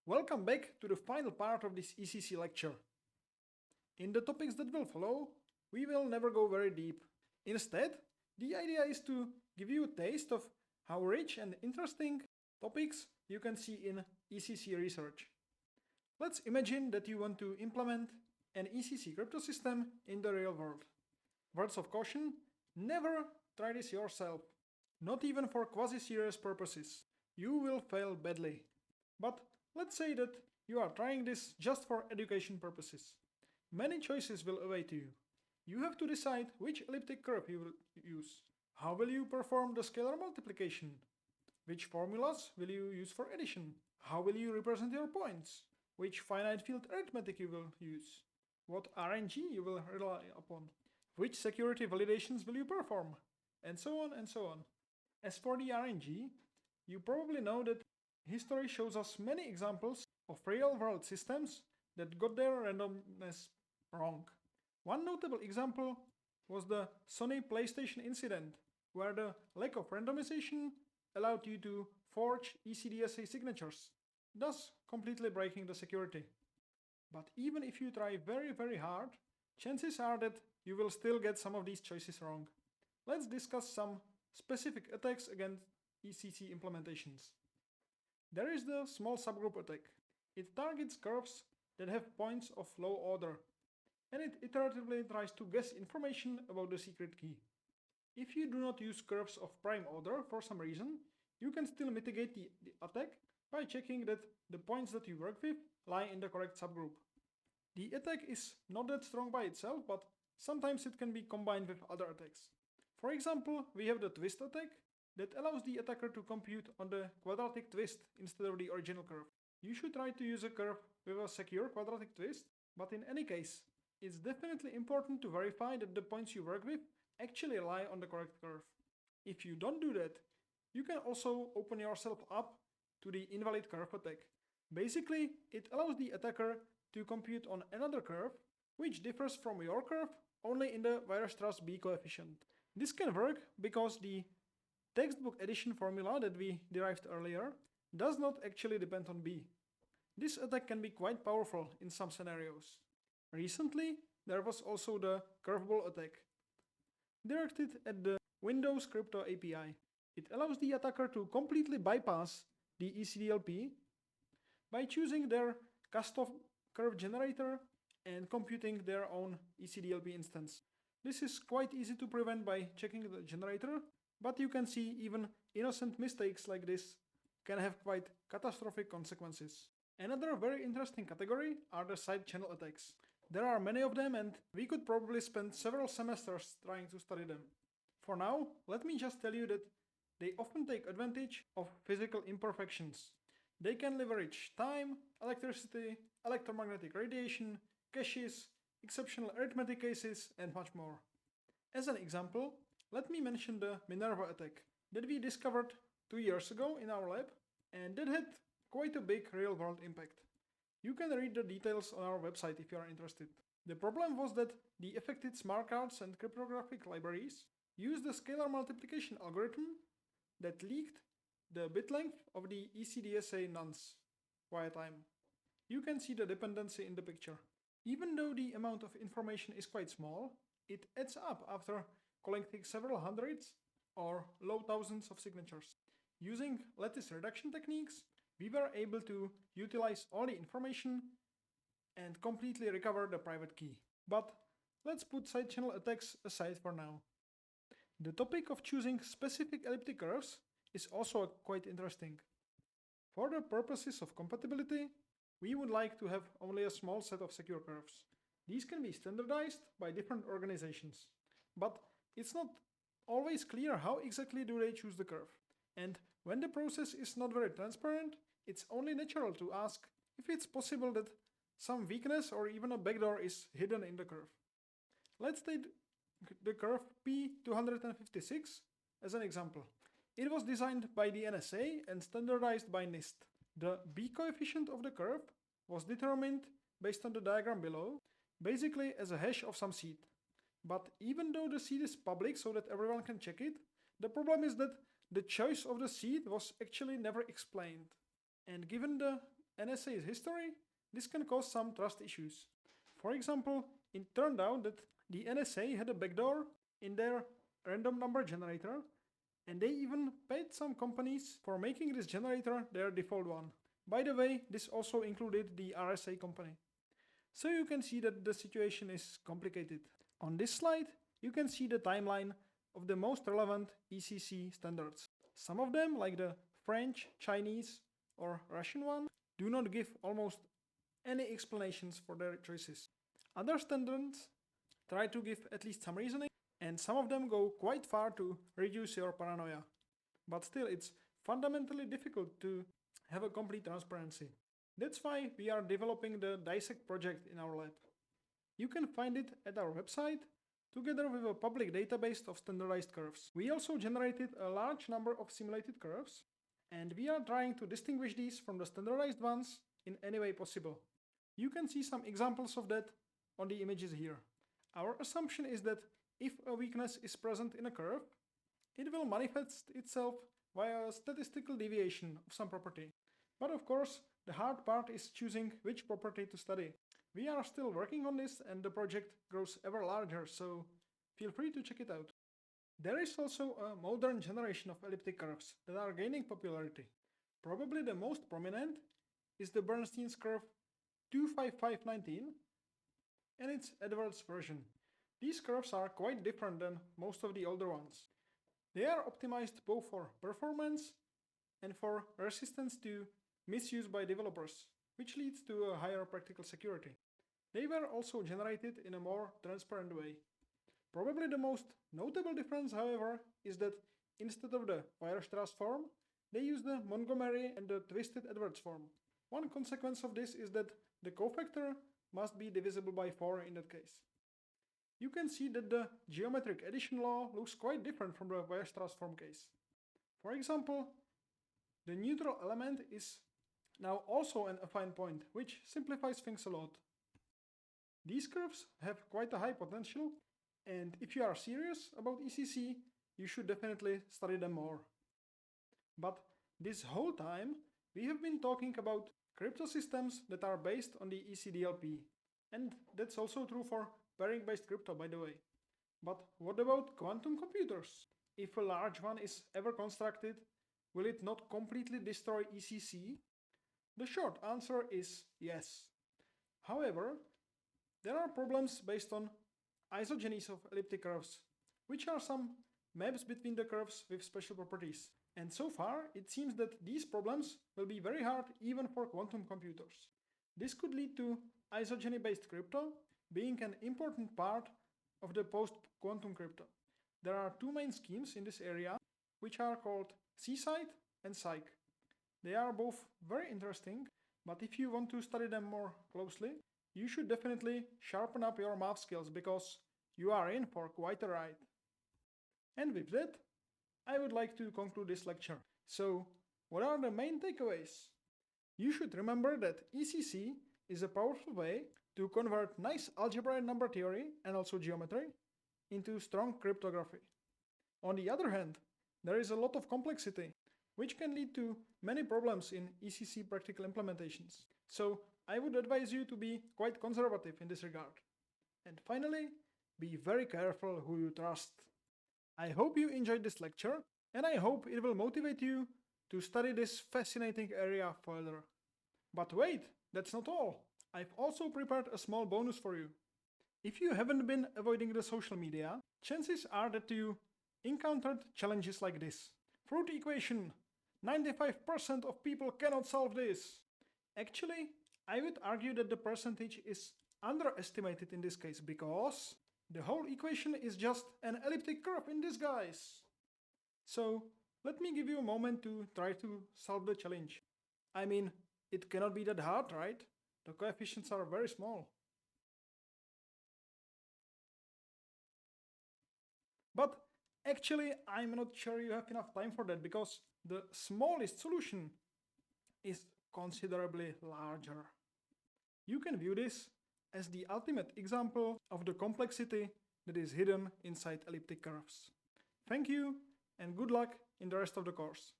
Welcome back to the final part of this ECC lecture. In the topics that will follow, we will never go very deep. Instead, the idea is to give you a taste of how rich and interesting topics you can see in ECC research. Let's imagine that you want to implement an ECC crypto system in the real world. Words of caution, never try this yourself. Not even for quasi-serious purposes. You will fail badly. But let's say that you are trying this just for education purposes. Many choices will await you. You have to decide which elliptic curve you will use. How will you perform the scalar multiplication? Which formulas will you use for addition? How will you represent your points? Which finite field arithmetic you will use? What RNG you will rely upon? Which security validations will you perform? And so on and so on. As for the RNG, you probably know that history shows us many examples of real-world systems that got their randomness wrong. One notable example was the Sony PlayStation incident, where the lack of randomization allowed you to forge ECDSA signatures, thus completely breaking the security. But even if you try very hard, chances are that you will still get some of these choices wrong. Let's discuss some specific attacks against ECC implementations. There is the small subgroup attack. It targets curves that have points of low order, and it iteratively tries to guess information about the secret key. If you do not use curves of prime order for some reason, you can still mitigate the attack by checking that the points that you work with lie in the correct subgroup. The attack is not that strong by itself, but sometimes it can be combined with other attacks. For example, we have the twist attack that allows the attacker to compute on the quadratic twist instead of the original curve. You should try to use a curve with a secure quadratic twist, but in any case, it's definitely important to verify that the points you work with actually lie on the correct curve. If you don't do that, you can also open yourself up to the invalid curve attack. Basically, it allows the attacker to compute on another curve, which differs from your curve only in the Weierstrass B coefficient. This can work because the textbook addition formula that we derived earlier does not actually depend on B. This attack can be quite powerful in some scenarios. Recently, there was also the curveball attack, directed at the Windows Crypto API. It allows the attacker to completely bypass the ECDLP by choosing their custom curve generator and computing their own ECDLP instance. This is quite easy to prevent by checking the generator, but you can see even innocent mistakes like this can have quite catastrophic consequences. Another very interesting category are the side channel attacks. There are many of them and we could probably spend several semesters trying to study them. For now, let me just tell you that they often take advantage of physical imperfections. They can leverage time, electricity, electromagnetic radiation, caches, exceptional arithmetic cases, and much more. As an example, let me mention the Minerva attack that we discovered 2 years ago in our lab, and that had quite a big real-world impact. You can read the details on our website if you are interested. The problem was that the affected smart cards and cryptographic libraries used the scalar multiplication algorithm that leaked the bit length of the ECDSA nonce via time. You can see the dependency in the picture. Even though the amount of information is quite small, it adds up after collecting several hundreds or low thousands of signatures. Using lattice reduction techniques, we were able to utilize all the information and completely recover the private key. But let's put side channel attacks aside for now. The topic of choosing specific elliptic curves is also quite interesting. For the purposes of compatibility, we would like to have only a small set of secure curves. These can be standardized by different organizations, but it's not always clear how exactly do they choose the curve. And when the process is not very transparent, it's only natural to ask if it's possible that some weakness or even a backdoor is hidden in the curve. Let's take the curve P256 as an example. It was designed by the NSA and standardized by NIST. The B coefficient of the curve was determined based on the diagram below, basically as a hash of some seed. But even though the seed is public so that everyone can check it, the problem is that the choice of the seed was actually never explained. And given the NSA's history, this can cause some trust issues. For example, it turned out that the NSA had a backdoor in their random number generator, and they even paid some companies for making this generator their default one. By the way, this also included the RSA company. So you can see that the situation is complicated. On this slide, you can see the timeline of the most relevant ECC standards. Some of them, like the French, Chinese, or Russian one, do not give almost any explanations for their choices. Other standards try to give at least some reasoning, and some of them go quite far to reduce your paranoia. But still, it's fundamentally difficult to have a complete transparency. That's why we are developing the Dissect project in our lab. You can find it at our website, together with a public database of standardized curves. We also generated a large number of simulated curves, and we are trying to distinguish these from the standardized ones in any way possible. You can see some examples of that on the images here. Our assumption is that if a weakness is present in a curve, it will manifest itself via a statistical deviation of some property. But of course, the hard part is choosing which property to study. We are still working on this and the project grows ever larger, so feel free to check it out. There is also a modern generation of elliptic curves that are gaining popularity. Probably the most prominent is the Bernstein's curve 25519 and its Edwards version. These curves are quite different than most of the older ones. They are optimized both for performance and for resistance to misuse by developers, which leads to a higher practical security. They were also generated in a more transparent way. Probably the most notable difference, however, is that instead of the Weierstrass form, they use the Montgomery and the twisted Edwards form. One consequence of this is that the cofactor must be divisible by 4 in that case. You can see that the geometric addition law looks quite different from the Weierstrass form case. For example, the neutral element is now also an affine point, which simplifies things a lot. These curves have quite a high potential, and if you are serious about ECC, you should definitely study them more. But this whole time, we have been talking about crypto systems that are based on the ECDLP. And that's also true for pairing-based crypto, by the way. But what about quantum computers? If a large one is ever constructed, will it not completely destroy ECC? The short answer is yes. However, there are problems based on isogenies of elliptic curves, which are some maps between the curves with special properties. And so far, it seems that these problems will be very hard even for quantum computers. This could lead to isogeny-based crypto being an important part of the post-quantum crypto. There are two main schemes in this area, which are called C-side and Psych. They are both very interesting, but if you want to study them more closely, you should definitely sharpen up your math skills because you are in for quite a ride. And with that, I would like to conclude this lecture. So, what are the main takeaways? You should remember that ECC is a powerful way to convert nice algebra and number theory and also geometry into strong cryptography. On the other hand, there is a lot of complexity, which can lead to many problems in ECC practical implementations. So I would advise you to be quite conservative in this regard. And finally, be very careful who you trust. I hope you enjoyed this lecture, and I hope it will motivate you to study this fascinating area further. But wait, that's not all. I've also prepared a small bonus for you. If you haven't been avoiding the social media, chances are that you encountered challenges like this. Fruit equation. 95% of people cannot solve this. Actually, I would argue that the percentage is underestimated in this case because the whole equation is just an elliptic curve in disguise. So, let me give you a moment to try to solve the challenge. I mean, it cannot be that hard, right? The coefficients are very small. But actually, I'm not sure you have enough time for that because the smallest solution is considerably larger. You can view this as the ultimate example of the complexity that is hidden inside elliptic curves. Thank you and good luck in the rest of the course.